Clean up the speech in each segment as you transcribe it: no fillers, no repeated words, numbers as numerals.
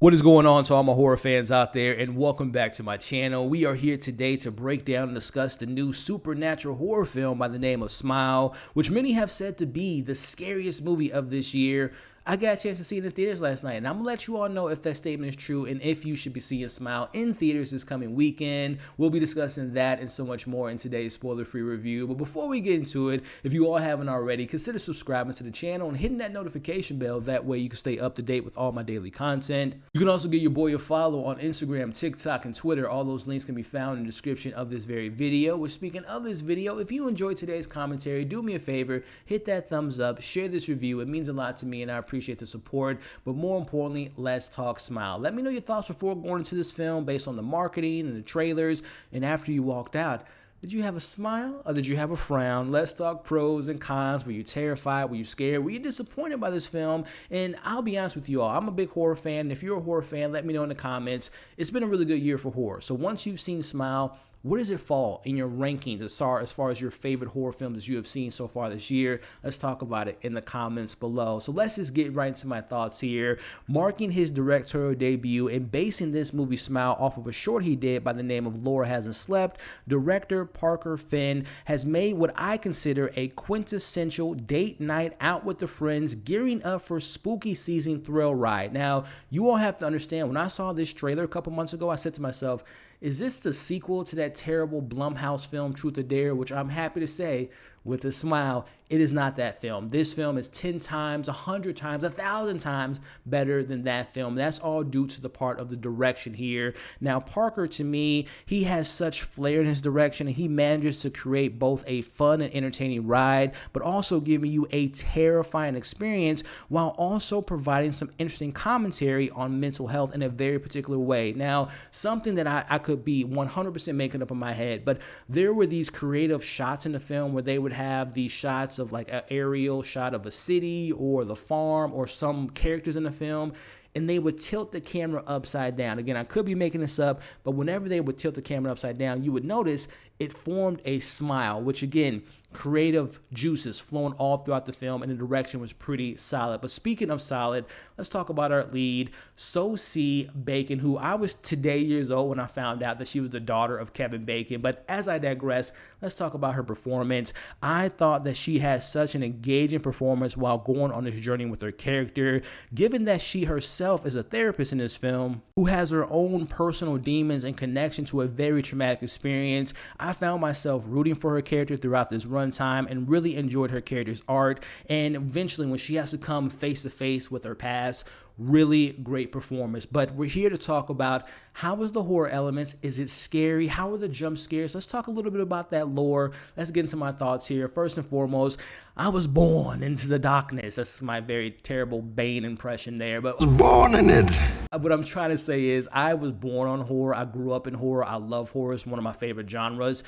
What is going on to all my horror fans out there, and welcome back to my channel. We are here today to break down and discuss the new supernatural horror film by the name of Smile, which many have said to be the scariest movie of this year. I got a chance to see it in theaters last night, and I'm going to let you all know if that statement is true and if you should be seeing Smile in theaters this coming weekend. We'll be discussing that and so much more in today's spoiler-free review. But before we get into it, if you all haven't already, consider subscribing to the channel and hitting that notification bell. That way you can stay up to date with all my daily content. You can also give your boy a follow on Instagram, TikTok, and Twitter. All those links can be found in the description of this very video. Which, speaking of this video, if you enjoyed today's commentary, do me a favor, hit that thumbs up, share this review. It means a lot to me, and I appreciate the support. But more importantly, let's talk Smile. Let me know your thoughts before going into this film based on the marketing and the trailers. And after you walked out, did you have a smile or did you have a frown? Let's talk pros and cons. Were you terrified? Were you scared? Were you disappointed by this film? And I'll be honest with you all, I'm a big horror fan. And if you're a horror fan, let me know in the comments. It's been a really good year for horror. So once you've seen Smile, where does it fall in your rankings as far as your favorite horror films that you have seen so far this year? Let's talk about it in the comments below. So let's just get right into my thoughts here. Marking his directorial debut and basing this movie Smile off of a short he did by the name of Laura Hasn't Slept, director Parker Finn has made what I consider a quintessential date night out with the friends, gearing up for spooky season thrill ride. Now, you all have to understand, when I saw this trailer a couple months ago, I said to myself, is this the sequel to that terrible Blumhouse film, Truth or Dare, which I'm happy to say, with a smile, it is not that film. This film is 10 times, 100 times, 1,000 times better than that film. That's all due to the part of the direction here. Now, Parker, to me, he has such flair in his direction, and he manages to create both a fun and entertaining ride, but also giving you a terrifying experience while also providing some interesting commentary on mental health in a very particular way. Now, something that I could be 100% making up in my head, but there were these creative shots in the film where they would have these shots of like an aerial shot of a city or the farm or some characters in the film, and they would tilt the camera upside down. Again, I could be making this up, but whenever they would tilt the camera upside down, you would notice it formed a smile, which again, creative juices flowing all throughout the film, and the direction was pretty solid. But speaking of solid, let's talk about our lead, Sosie Bacon, who I was today years old when I found out that she was the daughter of Kevin Bacon. But as I digress, let's talk about her performance. I thought that she had such an engaging performance while going on this journey with her character, given that she herself is a therapist in this film who has her own personal demons and connection to a very traumatic experience. I found myself rooting for her character throughout this runtime and really enjoyed her character's art. And eventually, when she has to come face to face with her past, really great performance. But we're here to talk about how was the horror elements. Is it scary? How are the jump scares? Let's talk a little bit about that lore. Let's get into my thoughts here. First and foremost, I was born into the darkness. That's my very terrible Bane impression there. But I was born in it. What I'm trying to say is I was born on horror. I grew up in horror. I love horror. It's one of my favorite genres.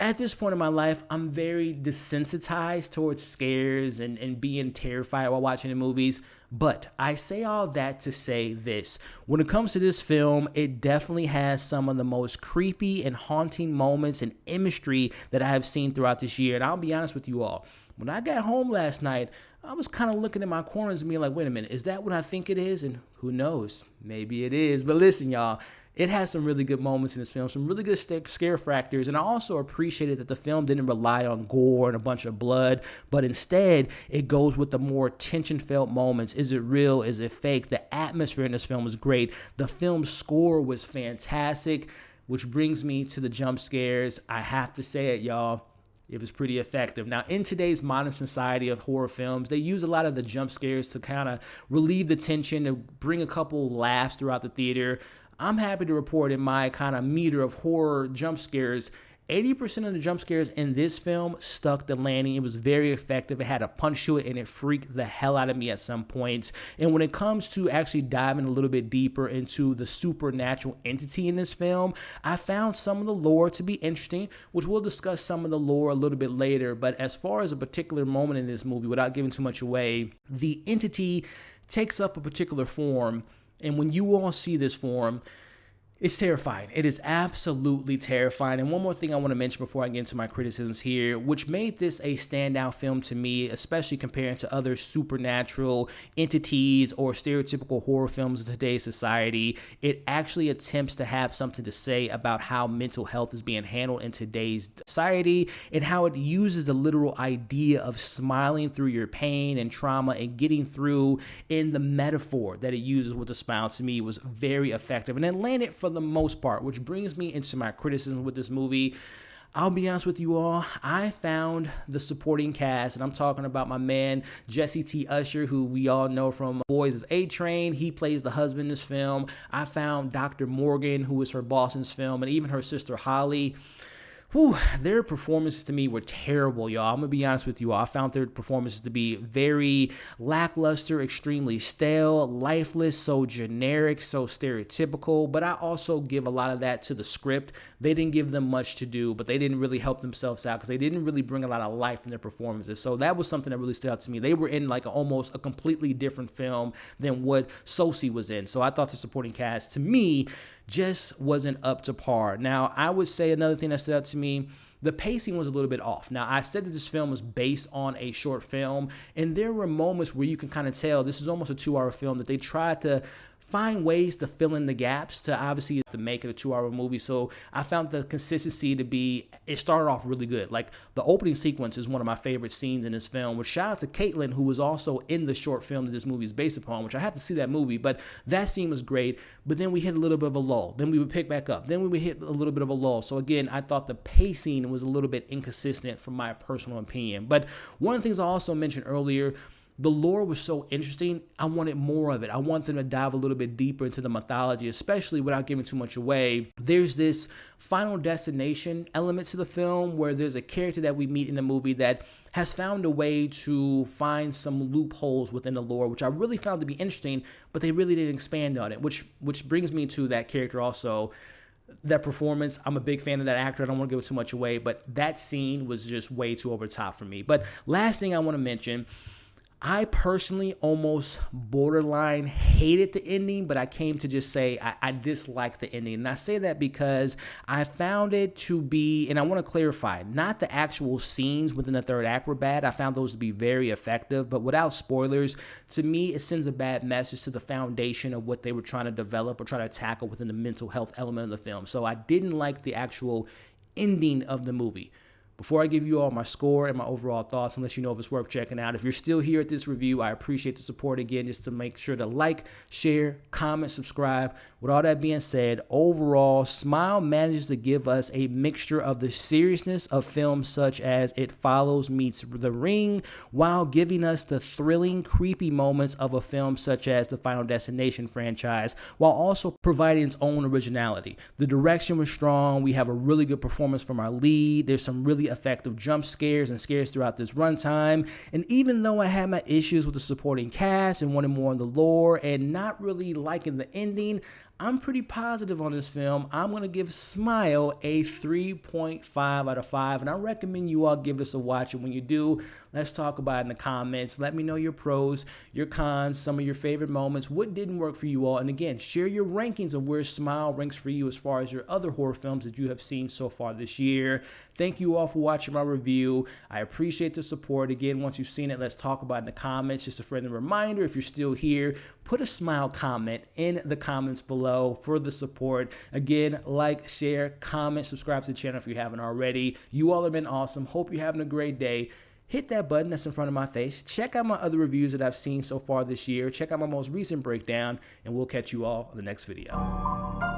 At this point in my life, I'm very desensitized towards scares and being terrified while watching the movies. But I say all that to say this. When it comes to this film, it definitely has some of the most creepy and haunting moments and imagery that I have seen throughout this year. And I'll be honest with you all. When I got home last night, I was kind of looking at my corners and being like, wait a minute, is that what I think it is? And who knows? Maybe it is. But listen, y'all. It has some really good moments in this film, some really good scare factors, and I also appreciated that the film didn't rely on gore and a bunch of blood, but instead, it goes with the more tension-filled moments. Is it real? Is it fake? The atmosphere in this film was great. The film's score was fantastic, which brings me to the jump scares. I have to say it, y'all. It was pretty effective. Now, in today's modern society of horror films, they use a lot of the jump scares to kind of relieve the tension, to bring a couple laughs throughout the theater. I'm happy to report in my kind of meter of horror jump scares, 80% of the jump scares in this film stuck the landing. It was very effective. It had a punch to it, and it freaked the hell out of me at some points. And when it comes to actually diving a little bit deeper into the supernatural entity in this film, I found some of the lore to be interesting, which we'll discuss some of the lore a little bit later. But as far as a particular moment in this movie, without giving too much away, the entity takes up a particular form. And when you all see this form, It's terrifying. It is absolutely terrifying. And one more thing I want to mention before I get into my criticisms here, which made this a standout film to me, especially comparing to other supernatural entities or stereotypical horror films in today's society. It actually attempts to have something to say about how mental health is being handled in today's society and how it uses the literal idea of smiling through your pain and trauma and getting through in the metaphor that it uses with the smile. To me was very effective, and it landed for the most part, which brings me into my criticism with this movie. I'll be honest with you all, I found the supporting cast, and I'm talking about my man Jessie T, Usher, who we all know from Boys is A-Train. He plays the husband in this film. I found Dr. Morgan, who is her boss in this film, and even her sister Holly. Whew, their performances to me were terrible, y'all. I'm going to be honest with you all. I found their performances to be very lackluster, extremely stale, lifeless, so generic, so stereotypical. But I also give a lot of that to the script. They didn't give them much to do, but they didn't really help themselves out because they didn't really bring a lot of life in their performances. So that was something that really stood out to me. They were in like almost a completely different film than what Sosie was in. So I thought the supporting cast, to me, just wasn't up to par. Now, I would say another thing that stood out to me, the pacing was a little bit off. Now, I said that this film was based on a short film, and there were moments where you can kind of tell this is almost a 2-hour film that they tried to find ways to fill in the gaps to obviously to make it a 2-hour movie. So I found the consistency to be, it started off really good. Like the opening sequence is one of my favorite scenes in this film, which shout out to Caitlin, who was also in the short film that this movie is based upon, which I have to see that movie, but that scene was great. But then we hit a little bit of a lull. Then we would pick back up. Then we would hit a little bit of a lull. So again, I thought the pacing was a little bit inconsistent from my personal opinion. But one of the things I also mentioned earlier, the lore was so interesting. I wanted more of it. I want them to dive a little bit deeper into the mythology, especially without giving too much away. There's this final destination element to the film where there's a character that we meet in the movie that has found a way to find some loopholes within the lore, which I really found to be interesting, but they really didn't expand on it, which brings me to that character also. That performance, I'm a big fan of that actor. I don't want to give too much away, but that scene was just way too over the top for me. But last thing I want to mention, I personally almost borderline hated the ending, but I came to just say I dislike the ending. And I say that because I found it to be, and I want to clarify, not the actual scenes within the third act were bad. I found those to be very effective, but without spoilers, to me, it sends a bad message to the foundation of what they were trying to develop or try to tackle within the mental health element of the film. So I didn't like the actual ending of the movie. Before I give you all my score and my overall thoughts, and let you know if it's worth checking out, if you're still here at this review, I appreciate the support again, just to make sure to like, share, comment, subscribe. With all that being said, overall, Smile manages to give us a mixture of the seriousness of films such as It Follows meets The Ring, while giving us the thrilling, creepy moments of a film such as the Final Destination franchise, while also providing its own originality. The direction was strong. We have a really good performance from our lead. There's some really effective jump scares and scares throughout this runtime. And even though I had my issues with the supporting cast and wanted more on the lore and not really liking the ending, I'm pretty positive on this film. I'm going to give Smile a 3.5 out of 5, and I recommend you all give this a watch. And when you do, let's talk about it in the comments. Let me know your pros, your cons, some of your favorite moments, what didn't work for you all. And again, share your rankings of where Smile ranks for you as far as your other horror films that you have seen so far this year. Thank you all for watching my review. I appreciate the support. Again, once you've seen it, let's talk about it in the comments. Just a friendly reminder, if you're still here, put a Smile comment in the comments below for the support. Again, like, share, comment, subscribe to the channel if you haven't already. You all have been awesome. Hope you're having a great day. Hit that button that's in front of my face. Check out my other reviews that I've seen so far this year. Check out my most recent breakdown, and we'll catch you all in the next video.